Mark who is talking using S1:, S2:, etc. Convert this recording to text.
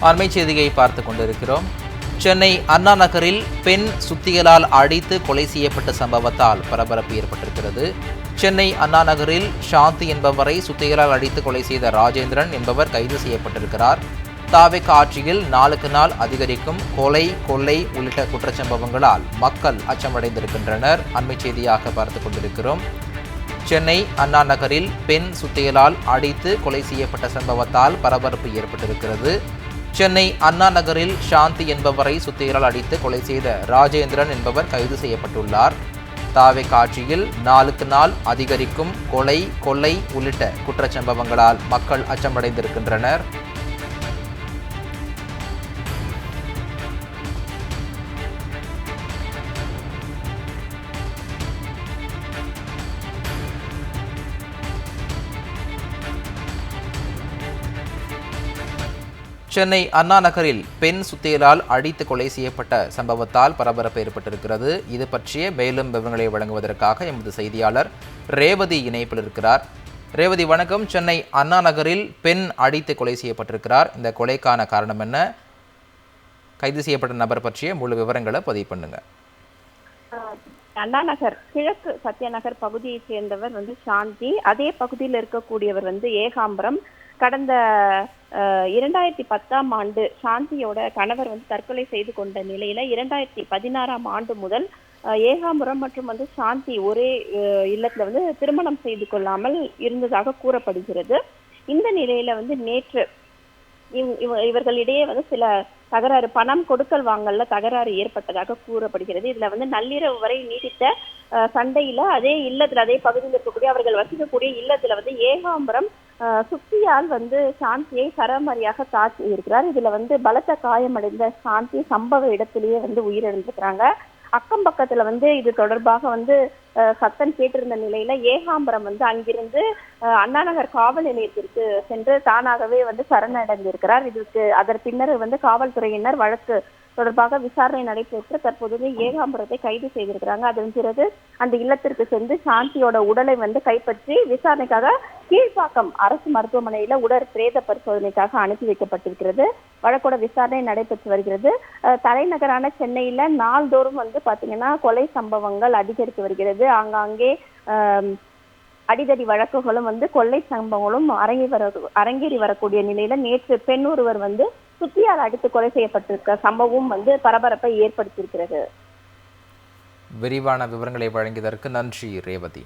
S1: அண்மை செய்தியை பார்த்துக் கொண்டிருக்கிறோம். சென்னை அண்ணா நகரில் பெண் சுத்தியலால் அடித்து கொலை செய்யப்பட்ட சம்பவத்தால் பரபரப்பு ஏற்பட்டிருக்கிறது. சென்னை அண்ணா நகரில் சாந்தி என்பவரை சுத்தியலால் அடித்து கொலை செய்த ராஜேந்திரன் என்பவர் கைது செய்யப்பட்டிருக்கிறார். தாவேகா ஆட்சியில் நாளுக்கு நாள் அதிகரிக்கும் கொலை, கொள்ளை உள்ளிட்ட குற்றச்சம்பவங்களால் மக்கள் அச்சமடைந்திருக்கின்றனர். அண்மை செய்தியாக பார்த்துக் கொண்டிருக்கிறோம். சென்னை அண்ணா நகரில் பெண் சுத்தியலால் அடித்து கொலை செய்யப்பட்ட சம்பவத்தால் பரபரப்பு ஏற்பட்டிருக்கிறது. சென்னை அண்ணா நகரில் சாந்தி என்பவரை சுத்தியலால் அடித்து கொலை செய்த ராஜேந்திரன் என்பவர் கைது செய்யப்பட்டுள்ளார். தாவேகா ஆட்சியில் நாளுக்கு நாள் அதிகரிக்கும் கொலை, கொள்ளை உள்ளிட்ட குற்றச்சம்பவங்களால் மக்கள் அச்சமடைந்திருக்கின்றனர். சென்னை அண்ணா நகரில் பெண் சுத்தியலால் அடித்து கொலை செய்யப்பட்ட சம்பவத்தால் பரபரப்பு ஏற்பட்டிருக்கிறது. இது பற்றிய மேலும் விவரங்களை வழங்குவதற்காக எமது செய்தியாளர் ரேவதி இணைப்பில் இருக்கிறார். ரேவதி வணக்கம். சென்னை அண்ணா நகரில் பெண் அடித்து கொலை செய்யப்பட்டிருக்கிறார். இந்த கொலைக்கான காரணம் என்ன? கைது செய்யப்பட்ட நபர் பற்றிய முழு விவரங்களை பதிவு பண்ணுங்க.
S2: அண்ணா நகர் கிழக்கு சத்யநகர் பகுதியை சேர்ந்தவர் சாந்தி. அதே பகுதியில் இருக்கக்கூடியவர் ஏகாம்பரம். கடந்த 2010ஆம் ஆண்டு சாந்தியோட கணவர் தற்கொலை செய்து கொண்ட நிலையில 2016ஆம் ஆண்டு முதல் ஏகாம்பரம் மற்றும் சாந்தி ஒரே இல்லத்துல திருமணம் செய்து கொள்ளாமல் இருந்ததாக கூறப்படுகிறது. இந்த நிலையில நேற்று இவர்களிடையே சில தகராறு, பணம் கொடுக்கல் வாங்கல்ல தகராறு ஏற்பட்டதாக கூறப்படுகிறது. இதுல நள்ளிரவு வரை நீடித்த சண்டையில அதே இல்லத்துல, அதே பகுதியில் இருக்கக்கூடிய அவர்கள் வசிக்கக்கூடிய இல்லத்துல ஏகாம்பரம் சுத்தியால் சாந்தியை சரமாரியாக தாக்கி இருக்கிறார். இதுல பலத்த காயமடைந்த சாந்தி சம்பவ இடத்திலேயே உயிரிழந்திருக்கிறாங்க. அக்கம் பக்கத்துல இது தொடர்பாக சத்தம் கேட்டிருந்த நிலையில ஏகாம்பரம் அங்கிருந்து அண்ணா நகர் காவல் நிலையத்திற்கு சென்று தானாகவே சரணடைந்திருக்கிறார். அதன் பின்னர் காவல்துறையினர் வழக்கு தொடர்பாக விசாரணை நடைபெற்று தற்போது ஏகாம்பரத்தை கைது செய்திருக்கிறாங்க. அதன் பிறகு அந்த இல்லத்திற்கு சென்று சாந்தியோட உடலை கைப்பற்றி விசாரணைக்காக கீழ்ப்பாக்கம் அரசு மருத்துவமனையில உடற் பிரேத பரிசோதனைக்காக அனுப்பி வைக்கப்பட்டிருக்கிறது. வழக்கோட விசாரணை நடைபெற்று வருகிறது. தலைநகரான சென்னையில நாள்தோறும் பாத்தீங்கன்னா கொலை சம்பவங்கள் அதிகரித்து வருகிறது. ஆங்காங்கே அடிதடி வழக்குகளும் கொள்ளை சம்பவங்களும் அரங்கேறி வரக்கூடிய நிலையில நேற்று பெண் ஒருவர் சுத்தியால் அடித்து கொலை செய்யப்பட்டிருக்க சம்பவம் பரபரப்பை ஏற்படுத்தியிருக்கிறது.
S1: விரிவான விவரங்களை வழங்கியதற்கு நன்றி ரேவதி.